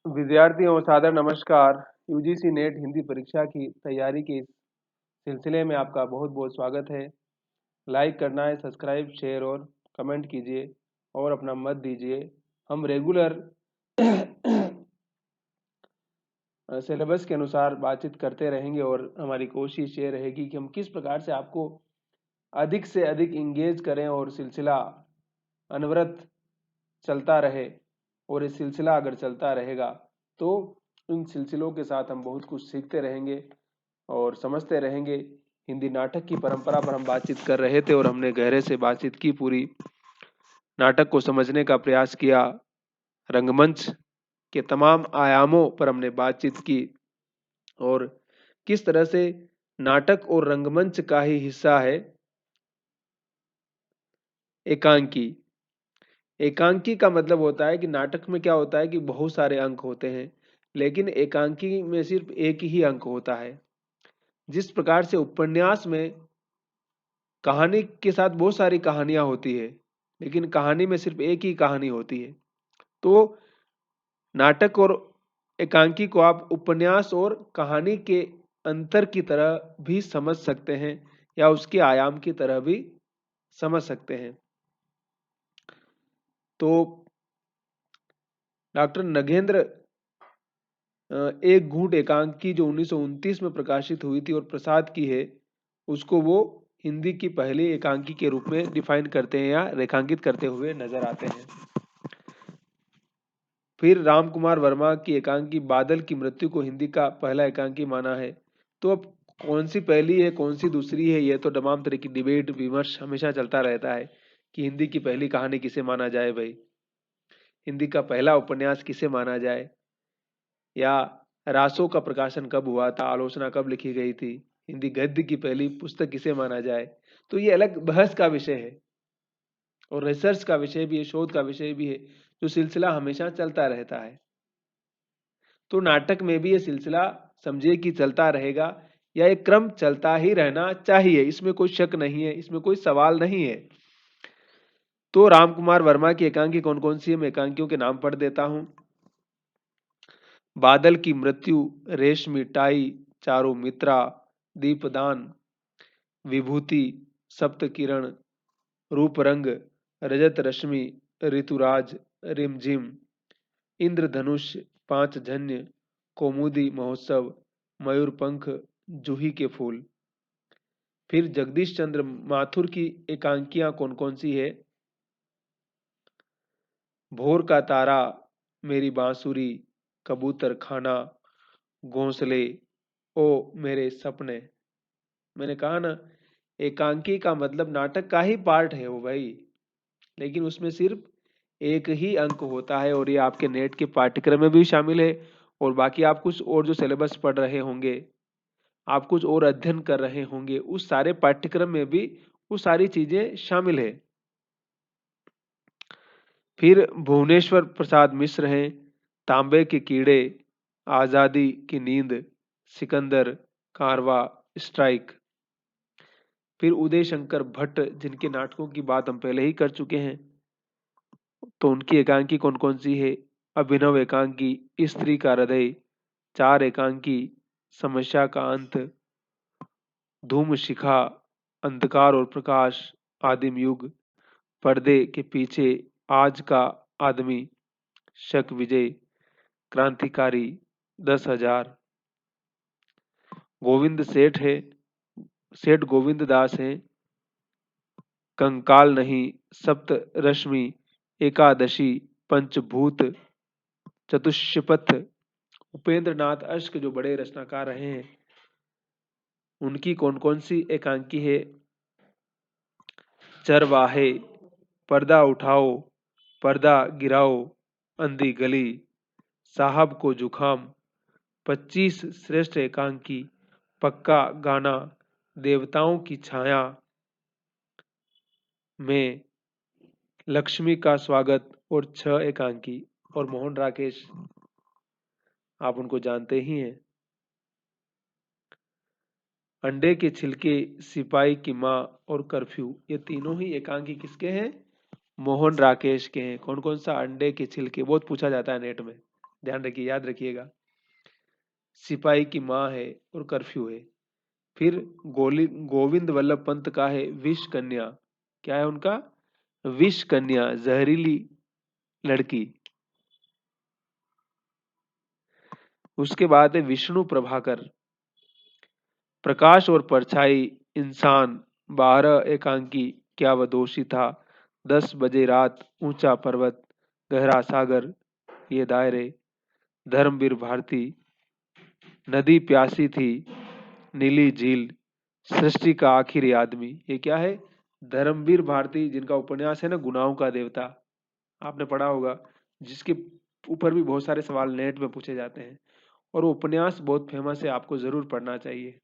विद्यार्थियों सादर नमस्कार। यूजीसी नेट हिंदी परीक्षा की तैयारी के इस सिलसिले में आपका बहुत बहुत स्वागत है। लाइक करना है, सब्सक्राइब, शेयर और कमेंट कीजिए और अपना मत दीजिए। हम रेगुलर सिलेबस के अनुसार बातचीत करते रहेंगे और हमारी कोशिश ये रहेगी कि हम किस प्रकार से आपको अधिक से अधिक इंगेज करें और सिलसिला अनवरत चलता रहे। और ये सिलसिला अगर चलता रहेगा तो इन सिलसिलों के साथ हम बहुत कुछ सीखते रहेंगे और समझते रहेंगे। हिंदी नाटक की परंपरा पर हम बातचीत कर रहे थे और हमने गहरे से बातचीत की, पूरी नाटक को समझने का प्रयास किया। रंगमंच के तमाम आयामों पर हमने बातचीत की और किस तरह से नाटक और रंगमंच का ही हिस्सा है एकांकी। एकांकी का मतलब होता है कि नाटक में क्या होता है कि बहुत सारे अंक होते हैं, लेकिन एकांकी में सिर्फ एक ही अंक होता है। जिस प्रकार से उपन्यास में कहानी के साथ बहुत सारी कहानियां होती है, लेकिन कहानी में सिर्फ एक ही कहानी होती है, तो नाटक और एकांकी को आप उपन्यास और कहानी के अंतर की तरह भी समझ सकते हैं या उसके आयाम की तरह भी समझ सकते हैं। तो डॉक्टर नगेंद्र एक घूंट एकांकी जो 1929 में प्रकाशित हुई थी और प्रसाद की है, उसको वो हिंदी की पहली एकांकी के रूप में डिफाइन करते हैं या रेखांकित करते हुए नजर आते हैं। फिर राम कुमार वर्मा की एकांकी बादल की मृत्यु को हिंदी का पहला एकांकी माना है। तो अब कौन सी पहली है कौन सी दूसरी है, यह तो तमाम तरह की डिबेट विमर्श हमेशा चलता रहता है कि हिंदी की पहली कहानी किसे माना जाए भाई, हिंदी का पहला उपन्यास किसे माना जाए, या रासों का प्रकाशन कब हुआ था, आलोचना कब लिखी गई थी, हिंदी गद्य की पहली पुस्तक किसे माना जाए। तो ये अलग बहस का विषय है और रिसर्च का विषय भी है, शोध का विषय भी है, जो सिलसिला हमेशा चलता रहता है। तो नाटक में भी ये सिलसिला समझिए कि चलता रहेगा या एक क्रम चलता ही रहना चाहिए, इसमें कोई शक नहीं है, इसमें कोई सवाल नहीं है। तो राम कुमार वर्मा की एकांकी कौन कौन सी है, मैं एकांकियों के नाम पढ़ देता हूं। बादल की मृत्यु, रेशमी टाई, चारों मित्रा, दीपदान, विभूति, सप्त किरण, रूप रंग, रजत रश्मि, ऋतुराज, रिमझिम, इंद्रधनुष, पांच जन्य, कौमुदी महोत्सव, मयूरपंख, जूही के फूल। फिर जगदीश चंद्र माथुर की एकांकियां कौन कौन सी है। भोर का तारा, मेरी बांसुरी, कबूतर खाना, घोंसले, ओ मेरे सपने। मैंने कहा ना, एकांकी का मतलब नाटक का ही पार्ट है वो भाई, लेकिन उसमें सिर्फ एक ही अंक होता है और ये आपके नेट के पाठ्यक्रम में भी शामिल है। और बाकी आप कुछ और जो सिलेबस पढ़ रहे होंगे, आप कुछ और अध्ययन कर रहे होंगे, उस सारे पाठ्यक्रम में भी वो सारी चीजें शामिल है। फिर भुवनेश्वर प्रसाद मिश्र हैं, तांबे के कीड़े, आजादी की नींद, सिकंदर, कारवा, स्ट्राइक। फिर उदय शंकर भट्ट, जिनके नाटकों की बात हम पहले ही कर चुके हैं, तो उनकी एकांकी कौन कौन सी है। अभिनव एकांकी, स्त्री का हृदय, चार एकांकी, समस्या का अंत, धूम शिखा, अंधकार और प्रकाश, आदिम युग, पर्दे के पीछे, आज का आदमी, शक विजय, क्रांतिकारी, 10,000। गोविंद सेठ है, सेठ गोविंद दास हैं, कंकाल नहीं, सप्त रश्मि, एकादशी, पंचभूत, चतुष्पथ। उपेंद्र नाथ अश्क जो बड़े रचनाकार रहे हैं, उनकी कौन कौन सी एकांकी है। चरवाहे, पर्दा उठाओ, पर्दा गिराओ, अंधी गली, साहब को जुखाम, 25 श्रेष्ठ एकांकी, पक्का गाना, देवताओं की छाया में, लक्ष्मी का स्वागत और 6 एकांकी। और मोहन राकेश, आप उनको जानते ही हैं। अंडे के छिलके, सिपाही की माँ और कर्फ्यू, ये तीनों ही एकांकी किसके हैं, मोहन राकेश के हैं। कौन कौन सा, अंडे के छिलके, बहुत पूछा जाता है नेट में। ध्यान रखिए, याद रखिएगा। सिपाही की माँ है और कर्फ्यू है। फिर गोविंद वल्लभ पंत का है विष कन्या। क्या है उनका? विष कन्या, जहरीली लड़की। उसके बाद है विष्णु प्रभाकर, प्रकाश और परछाई, इंसान, 12 एकांकी, क्या वह दोषी था, 10 बजे रात, ऊंचा पर्वत, गहरा सागर, ये दायरे, धर्मवीर भारती, नदी प्यासी थी, नीली झील, सृष्टि का आखिरी आदमी। ये क्या है? धर्मवीर भारती, जिनका उपन्यास है ना गुनाहों का देवता, आपने पढ़ा होगा, जिसके ऊपर भी बहुत सारे सवाल नेट में पूछे जाते हैं, और वो उपन्यास बहुत फेमस है, आपको जरूर पढ़ना चाहिए।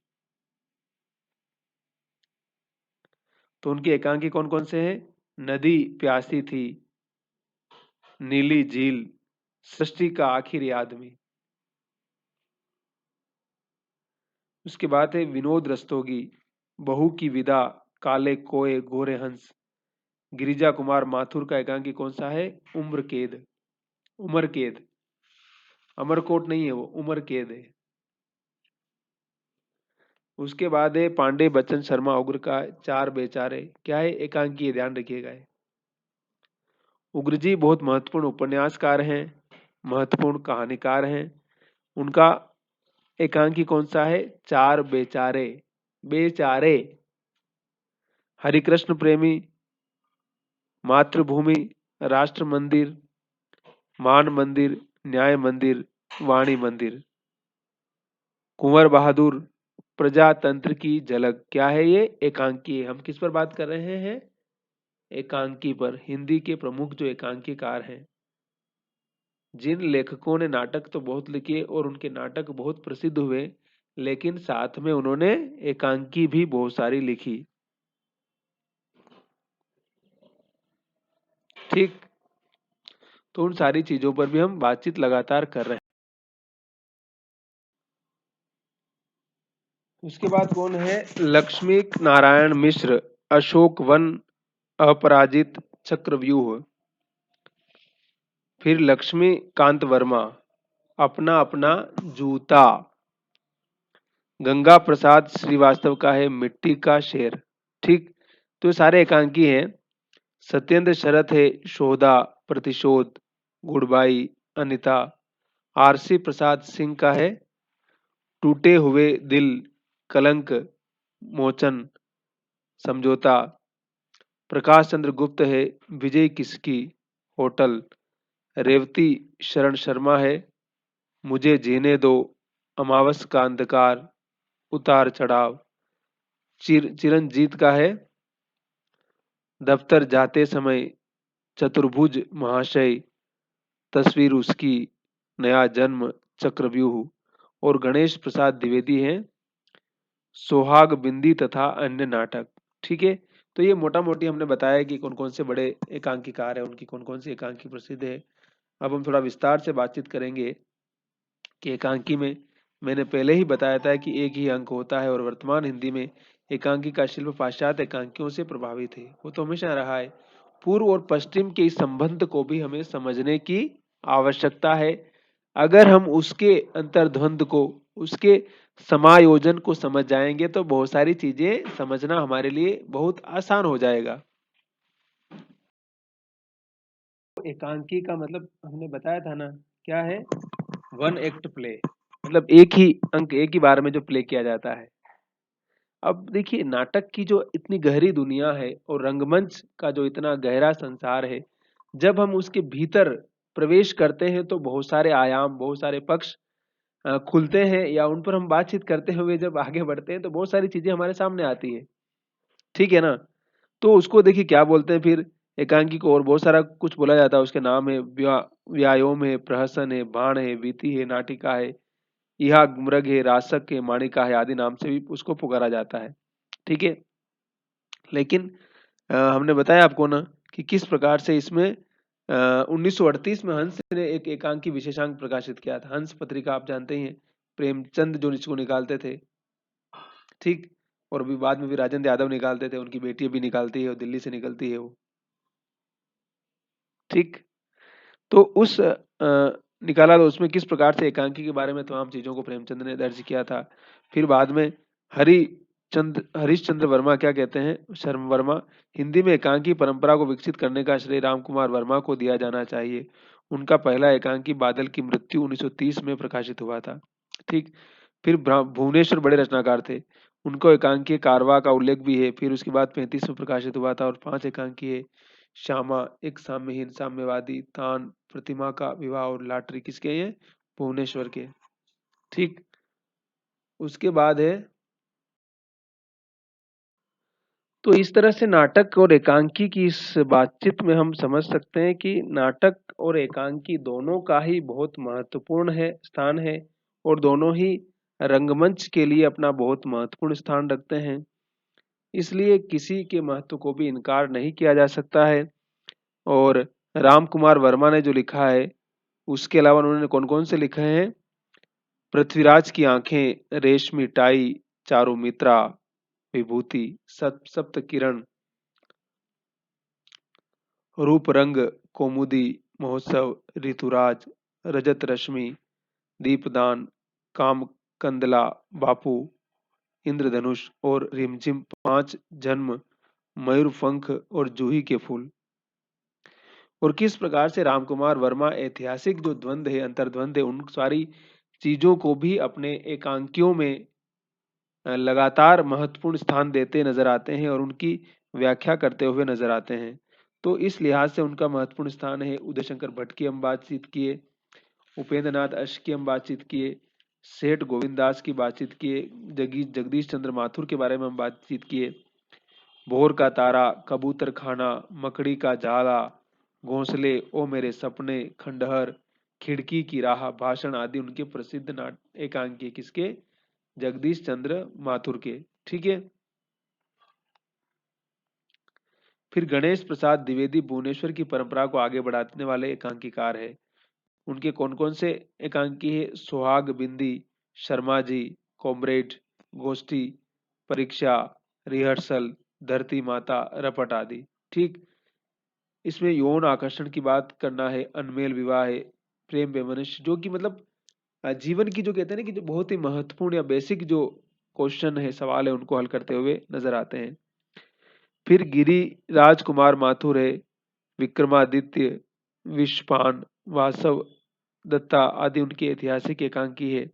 तो उनके एकांकी कौन कौन से हैं? नदी प्यासी थी, नीली झील, सृष्टि का आखिरी आदमी। उसके बाद है विनोद रस्तोगी, बहू की विदा, काले कोए गोरे हंस। गिरिजा कुमार माथुर का एकांकी कौन सा है? उम्र कैद। उमर कैद, अमरकोट नहीं है वो, उमर कैद है। उसके बाद है पांडे बच्चन शर्मा उग्र का चार बेचारे। क्या है? एकांकी है, ध्यान रखिएगा। उग्र जी बहुत महत्वपूर्ण उपन्यासकार हैं, महत्वपूर्ण कहानीकार हैं। उनका एकांकी कौन सा है? चार बेचारे। बेचारे। हरिकृष्ण प्रेमी, मातृभूमि, राष्ट्र मंदिर, मान मंदिर, न्याय मंदिर, वाणी मंदिर। कुंवर बहादुर, प्रजातंत्र की झलक। क्या है ये? एकांकी है। हम किस पर बात कर रहे हैं? एकांकी पर। हिंदी के प्रमुख जो एकांकीकार हैं, जिन लेखकों ने नाटक तो बहुत लिखे और उनके नाटक बहुत प्रसिद्ध हुए, लेकिन साथ में उन्होंने एकांकी भी बहुत सारी लिखी। ठीक। तो उन सारी चीजों पर भी हम बातचीत लगातार कर रहे हैं। उसके बाद कौन है? लक्ष्मी नारायण मिश्र, अशोक वन, अपराजित, चक्रव्यूह। फिर लक्ष्मी कांत वर्मा, अपना अपना जूता। गंगा प्रसाद श्रीवास्तव का है मिट्टी का शेर। ठीक। तो ये सारे एकांकी हैं। सत्येंद्र शरत है शोधा, प्रतिशोध, गुड़बाई, अनिता। आरसी प्रसाद सिंह का है टूटे हुए दिल, कलंक, मोचन, समझौता। प्रकाश चंद्र गुप्त है विजय किसकी, होटल। रेवती शरण शर्मा है मुझे जीने दो, अमावस का अंधकार, उतार चढ़ाव। चिरंजीत का है दफ्तर जाते समय, चतुर्भुज महाशय, तस्वीर उसकी, नया जन्म, चक्रव्यूह। और गणेश प्रसाद द्विवेदी हैं सोहाग बिंदी तथा अन्य नाटक। ठीक है। तो ये मोटा मोटी हमने बताया कि कौन कौन से बड़े एकांकीकार है, उनकी कौन कौन सी एकांकी प्रसिद्ध है। अब हम थोड़ा विस्तार से बातचीत करेंगे कि एकांकी में मैंने पहले ही बताया था कि एक ही अंक होता है, और वर्तमान हिंदी में एकांकी का शिल्प पाश्चात्य एकांकियों से प्रभावित है, वो तो हमेशा रहा है। पूर्व और पश्चिम के इस संबंध को भी हमें समझने की आवश्यकता है। अगर हम उसके अंतर्द्वंद को, उसके समायोजन को समझ जाएंगे तो बहुत सारी चीजें समझना हमारे लिए बहुत आसान हो जाएगा। एकांकी का मतलब हमने बताया था ना, क्या है? वन एक्ट प्ले, मतलब एक ही अंक एक ही बार में जो प्ले किया जाता है। अब देखिए, नाटक की जो इतनी गहरी दुनिया है और रंगमंच का जो इतना गहरा संसार है, जब हम उसके भीतर प्रवेश करते हैं तो बहुत सारे आयाम, बहुत सारे पक्ष खुलते हैं, या उन पर हम बातचीत करते हुए जब आगे बढ़ते हैं तो बहुत सारी चीजें हमारे सामने आती है। ठीक है ना? तो उसको देखिए क्या बोलते हैं फिर एकांकी को, और बहुत सारा कुछ बोला जाता है। उसके नाम है व्यायोग है, प्रहसन है, बाण है, वीति है, नाटिका है, यह मृग है, रासक है, माणिका है, आदि नाम से भी उसको पुकारा जाता है। ठीक है। लेकिन हमने बताया आपको ना कि किस प्रकार से इसमें 1938 में हंस ने एक एकांकी विशेषांक प्रकाशित किया था। हंस पत्रिका आप जानते ही हैं, प्रेमचंद जो इसको निकालते थे। ठीक। और अभी बाद में भी राजेंद्र यादव निकालते थे, उनकी बेटी भी निकालती है और दिल्ली से निकलती है वो। ठीक। तो उस निकाला तो उसमें किस प्रकार से एकांकी के बारे में तमाम चीजों को प्रेमचंद ने दर्ज किया था। फिर बाद में हरीशचंद्र वर्मा क्या कहते हैं, शर्म वर्मा, हिंदी में एकांकी परंपरा को विकसित करने का श्रेय राम कुमार वर्मा को दिया जाना चाहिए। उनका पहला एकांकी बादल की मृत्यु 1930 में प्रकाशित हुआ था। ठीक। फिर भुवनेश्वर बड़े रचनाकार थे, उनको एकांकी कारवा का उल्लेख भी है। फिर उसके बाद 35 में प्रकाशित हुआ था। और 5 एकांकी है, श्यामा, एक साम्यहीन साम्यवादी, तान, प्रतिमा का विवाह और लॉटरी, किसके हैं? भुवनेश्वर के। ठीक। उसके बाद है, तो इस तरह से नाटक और एकांकी की इस बातचीत में हम समझ सकते हैं कि नाटक और एकांकी दोनों का ही बहुत महत्वपूर्ण है स्थान है, और दोनों ही रंगमंच के लिए अपना बहुत महत्वपूर्ण स्थान रखते हैं। इसलिए किसी के महत्व को भी इनकार नहीं किया जा सकता है। और राम कुमार वर्मा ने जो लिखा है, उसके अलावा उन्होंने कौन कौन से लिखे हैं? पृथ्वीराज की आंखें, रेशमी टाई, चारुमित्रा, विभूति, सप्त किरण, रूप रंग, कौमुदी, महोत्सव, ऋतुराज, रजत रश्मि, दीपदान, काम कंदला, बापू, इंद्रधनुष और रिमझिम, 5 जन्म, मयूरपंख और जूही के फूल। और किस प्रकार से रामकुमार वर्मा ऐतिहासिक जो द्वंद्व है, अंतर्द्वंद है, उन सारी चीजों को भी अपने एकांकियों में लगातार महत्वपूर्ण स्थान देते नजर आते हैं और उनकी व्याख्या करते हुए नजर आते हैं। तो इस लिहाज से उनका महत्वपूर्ण स्थान है। उदय शंकर भट्ट की हम बातचीत किए, उपेंद्र नाथ अश्क की हम बातचीत किए, सेठ गोविंद दास की बातचीत किए, जगदीश चंद्र माथुर के बारे में हम बातचीत किए, भोर का तारा, कबूतर खाना, मकड़ी का जाला, घोंसले, ओ मेरे सपने, खंडहर, खिड़की की राह, भाषण आदि उनके प्रसिद्ध नाट एकांकी, किसके? जगदीश चंद्र माथुर के। ठीक है। फिर गणेश प्रसाद द्विवेदी भुवनेश्वर की परंपरा को आगे बढ़ाने वाले एकांकीकार है। उनके कौन कौन से एकांकी है? सुहाग बिंदी, शर्मा जी, कॉमरेड, गोष्ठी, परीक्षा, रिहर्सल, धरती माता, रपट आदि। ठीक। इसमें यौन आकर्षण की बात करना है, अनमेल विवाह है, प्रेम बेमनुष्य, जो कि मतलब जीवन की जो कहते हैं ना कि जो बहुत ही महत्वपूर्ण या बेसिक जो क्वेश्चन है, सवाल है, उनको हल करते हुए नजर आते हैं। फिर गिरी राजकुमार माथुर है, विक्रमादित्य, विश्वपान, वासव दत्ता आदि उनके ऐतिहासिक एकांकी है।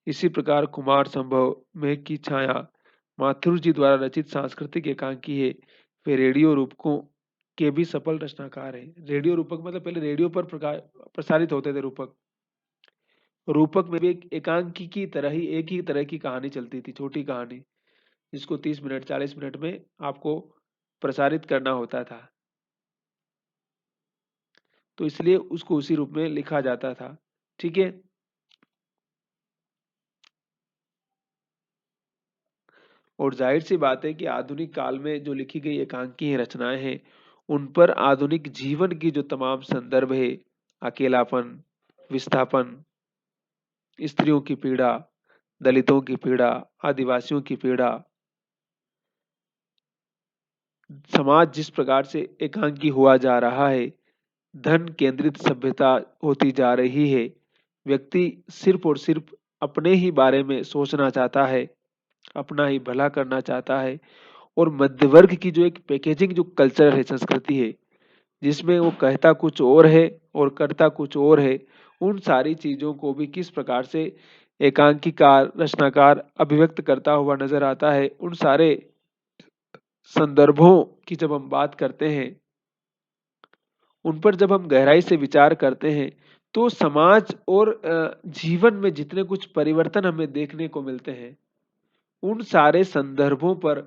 इसी प्रकार कुमार संभव, मेघ की छाया, माथुर जी द्वारा रचित सांस्कृतिक एकांकी है। वे रेडियो रूपकों के भी सफल रचनाकार हैं। रेडियो रूपक मतलब पहले रेडियो पर प्रसारित होते थे रूपक। रूपक में भी एक एकांकी की तरह ही एक ही तरह की कहानी चलती थी, छोटी कहानी, जिसको 30 मिनट 40 मिनट में आपको प्रसारित करना होता था। तो इसलिए उसको उसी रूप में लिखा जाता था। ठीक है। और जाहिर सी बात है कि आधुनिक काल में जो लिखी गई एकांकी रचनाएं हैं, उन पर आधुनिक जीवन की जो तमाम संदर्भ है, अकेलापन, विस्थापन, स्त्रियों की पीड़ा, दलितों की पीड़ा, आदिवासियों की पीड़ा, समाज जिस प्रकार से एकांकी हुआ जा रहा है, धन केंद्रित सभ्यता होती जा रही है, व्यक्ति सिर्फ और सिर्फ अपने ही बारे में सोचना चाहता है, अपना ही भला करना चाहता है, और मध्यवर्ग की जो एक पैकेजिंग जो कल्चर है, संस्कृति है, जिसमें वो कहता कुछ और है और करता कुछ और है, उन सारी चीजों को भी किस प्रकार से एकांकीकार रचनाकार अभिव्यक्त करता हुआ नजर आता है। उन सारे संदर्भों की जब हम बात करते हैं, उन पर जब हम गहराई से विचार करते हैं, तो समाज और जीवन में जितने कुछ परिवर्तन हमें देखने को मिलते हैं, उन सारे संदर्भों पर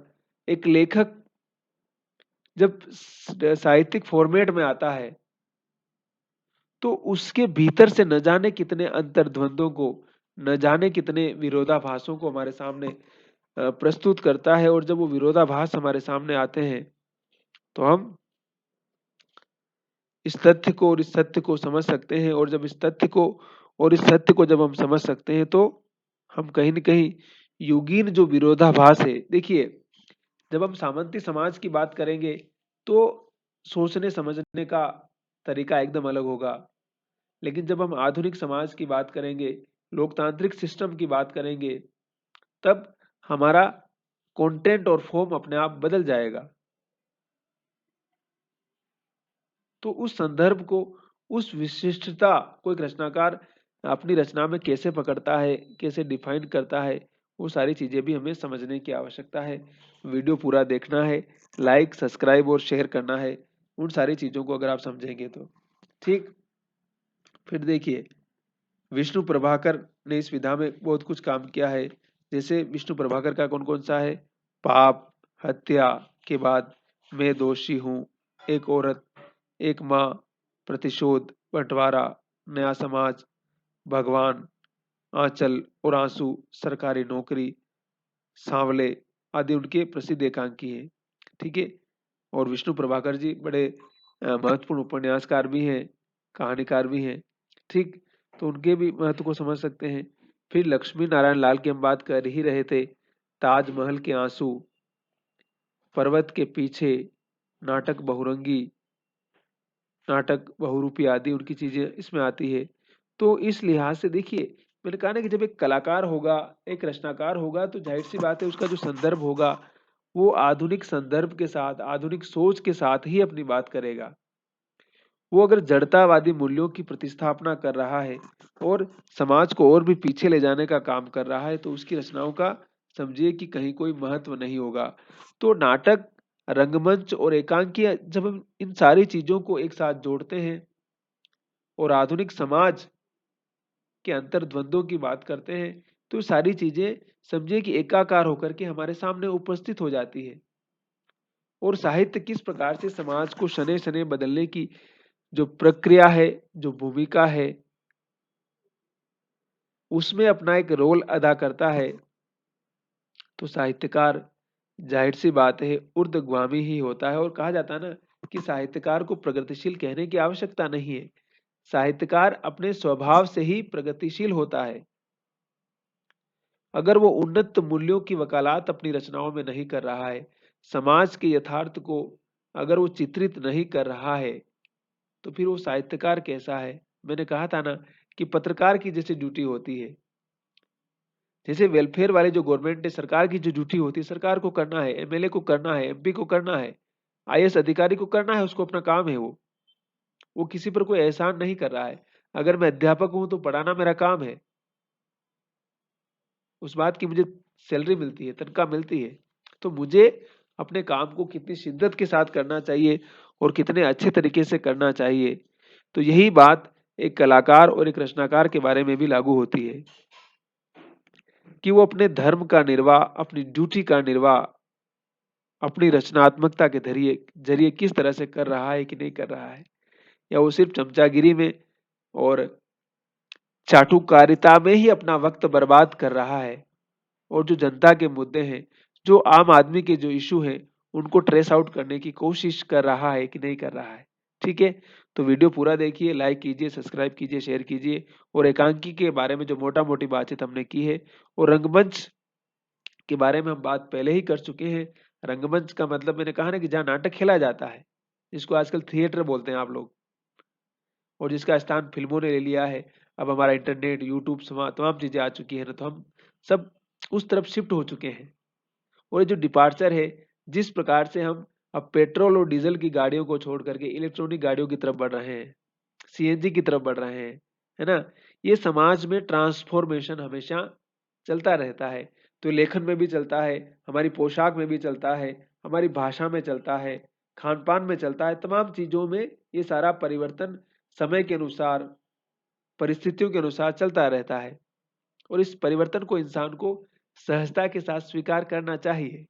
एक लेखक जब साहित्यिक फॉर्मेट में आता है, तो उसके भीतर से न जाने कितने अंतर्द्वंदों को, न जाने कितने विरोधाभासों को हमारे सामने प्रस्तुत करता है। और जब वो विरोधाभास हमारे सामने आते हैं, तो हम इस तथ्य को और इस सत्य को समझ सकते हैं। और जब इस तथ्य को और इस सत्य को जब हम समझ सकते हैं, तो हम कहीं न कहीं युगीन जो विरोधाभास है, देखिए, जब हम सामंती समाज की बात करेंगे, तो सोचने समझने का तरीका एकदम अलग होगा। लेकिन जब हम आधुनिक समाज की बात करेंगे, लोकतांत्रिक सिस्टम की बात करेंगे, तब हमारा कंटेंट और फॉर्म अपने आप बदल जाएगा। तो उस संदर्भ को, उस विशिष्टता को एक रचनाकार अपनी रचना में कैसे पकड़ता है, कैसे डिफाइन करता है, वो सारी चीजें भी हमें समझने की आवश्यकता है। वीडियो पूरा देखना है, लाइक, सब्सक्राइब और शेयर करना है, उन सारी चीजों को अगर आप समझेंगे तो। ठीक। फिर देखिए, विष्णु प्रभाकर ने इस विधा में बहुत कुछ काम किया है। जैसे विष्णु प्रभाकर का कौन कौन सा है? पाप, हत्या के बाद मैं दोषी हूँ, एक औरत, एक माँ, प्रतिशोध, बंटवारा, नया समाज, भगवान, आंचल और आंसू, सरकारी नौकरी, सांवले आदि उनके प्रसिद्ध एकांकी हैं। ठीक है। और विष्णु प्रभाकर जी बड़े महत्वपूर्ण उपन्यासकार भी हैं, कहानीकार भी हैं। ठीक। तो उनके भी महत्व को समझ सकते हैं। फिर लक्ष्मी नारायण लाल की हम बात कर ही रहे थे। ताजमहल के आंसू, पर्वत के पीछे, नाटक बहुरंगी, नाटक बहुरूपी आदि उनकी चीजें इसमें आती है। तो इस लिहाज से देखिए, मैंने कहा ना कि जब एक कलाकार होगा, एक रचनाकार होगा, तो जाहिर सी बात है उसका जो संदर्भ होगा वो आधुनिक संदर्भ के साथ, आधुनिक सोच के साथ ही अपनी बात करेगा। वो अगर जड़तावादी मूल्यों की प्रतिस्थापना कर रहा है और समाज को और भी पीछे ले जाने का काम कर रहा है, तो उसकी रचनाओं का समझिए कि कहीं कोई महत्व नहीं होगा। तो नाटक, रंगमंच और एकांकी, जब हम इन सारी चीजों को एक साथ जोड़ते हैं और आधुनिक समाज के अंतर्द्वंद्वों की बात करते हैं, तो सारी चीजें समझिए कि एकाकार होकर के हमारे सामने उपस्थित हो जाती है। और साहित्य किस प्रकार से समाज को शनै शनै बदलने की जो प्रक्रिया है, जो भूमिका है, उसमें अपना एक रोल अदा करता है, तो साहित्यकार जाहिर सी बात है ऊर्ध्वगामी ही होता है। और कहा जाता है ना कि साहित्यकार को प्रगतिशील कहने की आवश्यकता नहीं है, साहित्यकार अपने स्वभाव से ही प्रगतिशील होता है। अगर वो उन्नत मूल्यों की वकालत अपनी रचनाओं में नहीं कर रहा है, समाज के यथार्थ को अगर वो चित्रित नहीं कर रहा है, तो फिर वो साहित्यकार कैसा है? मैंने कहा था ना कि पत्रकार की जैसे ड्यूटी होती है, जैसे वेलफेयर वाले जो गवर्नमेंट है, सरकार की जो ड्यूटी होती है, सरकार को करना है, एमएलए को करना है, एमपी को करना है, आईएएस अधिकारी को करना है, उसको अपना काम है। वो किसी पर कोई एहसान नहीं कर रहा है। अगर मैं अध्यापक हूं तो पढ़ाना मेरा काम है, उस बात की मुझे सैलरी मिलती है, तनख्वाह मिलती है। तो मुझे अपने काम को कितनी शिद्दत के साथ करना चाहिए और कितने अच्छे तरीके से करना चाहिए। तो यही बात एक कलाकार और एक रचनाकार के बारे में भी लागू होती है कि वो अपने धर्म का निर्वाह, अपनी ड्यूटी का निर्वाह अपनी रचनात्मकता के जरिए जरिए किस तरह से कर रहा है कि नहीं कर रहा है, या वो सिर्फ चमचागिरी में और चाटुकारिता में ही अपना वक्त बर्बाद कर रहा है। और जो जनता के मुद्दे हैं, जो आम आदमी के जो इशू हैं, उनको ट्रेस आउट करने की कोशिश कर रहा है कि नहीं कर रहा है। ठीक है। तो वीडियो पूरा देखिए, लाइक कीजिए, सब्सक्राइब कीजिए, शेयर कीजिए। और एकांकी के बारे में जो मोटा मोटी बातचीत हमने की है, और रंगमंच के बारे में हम बात पहले ही कर चुके हैं। रंगमंच का मतलब मैंने कहा ना कि जहाँ नाटक खेला जाता है, जिसको आजकल थिएटर बोलते हैं आप लोग, और जिसका स्थान फिल्मों ने ले लिया है। अब हमारा इंटरनेट, यूट्यूब, तमाम चीजें आ चुकी है ना, तो हम सब उस तरफ शिफ्ट हो चुके हैं। और ये जो डिपार्चर है, जिस प्रकार से हम अब पेट्रोल और डीजल की गाड़ियों को छोड़ करके इलेक्ट्रॉनिक गाड़ियों की तरफ बढ़ रहे हैं, सीएनजी की तरफ बढ़ रहे हैं, है ना, ये समाज में ट्रांसफॉर्मेशन हमेशा चलता रहता है। तो लेखन में भी चलता है, हमारी पोशाक में भी चलता है, हमारी भाषा में चलता है, खान पान में चलता है, तमाम चीजों में ये सारा परिवर्तन समय के अनुसार, परिस्थितियों के अनुसार चलता रहता है। और इस परिवर्तन को इंसान को सहजता के साथ स्वीकार करना चाहिए।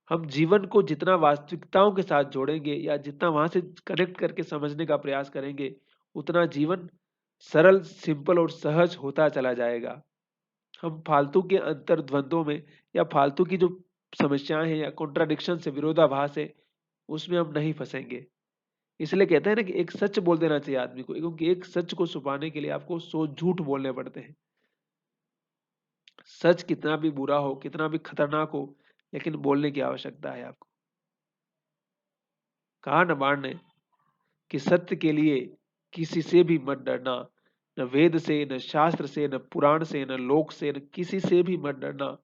हम जीवन को जितना वास्तविकताओं के साथ जोड़ेंगे या जितना वहां से कनेक्ट करके समझने का प्रयास करेंगे, उतना जीवन सरल, सिंपल और सहज होता चला जाएगा। हम फालतू के अंतर्द्वंद्वों में या फालतू की जो समस्याएं हैं या कॉन्ट्राडिक्शन से, विरोधाभास है, उसमें हम नहीं फंसेंगे। इसलिए कहते हैं ना कि एक सच बोल देना चाहिए आदमी को, क्योंकि एक सच को छुपाने के लिए आपको 100 झूठ बोलने पड़ते हैं। सच कितना भी बुरा हो, कितना भी खतरनाक हो, लेकिन बोलने की आवश्यकता है आपको। कहा न बाण ने कि सत्य के लिए किसी से भी मत डरना, न वेद से, न शास्त्र से, न पुराण से, न लोक से, न किसी से भी मत डरना।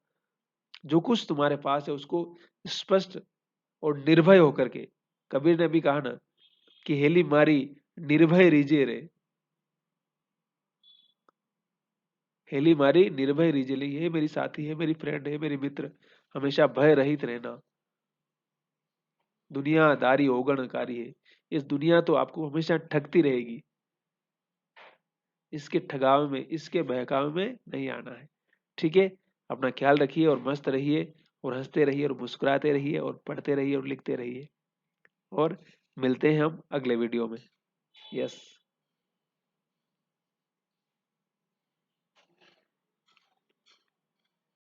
जो कुछ तुम्हारे पास है उसको स्पष्ट और निर्भय होकर के, कबीर ने भी कहा ना कि हेली मारी निर्भय रीजे रे, हेली मारी निर्भय रीजे ले, ये मेरी साथी है, मेरी फ्रेंड है, मेरी मित्र, हमेशा भय रहित रहना। दुनियादारी ओगणकारी है, इस दुनिया तो आपको हमेशा ठगती रहेगी, इसके ठगावे में, इसके बहकावे में नहीं आना है। ठीक है, अपना ख्याल रखिए और मस्त रहिए और हंसते रहिए और मुस्कुराते रहिए और पढ़ते रहिए और लिखते रहिए, और मिलते हैं हम अगले वीडियो में। यस।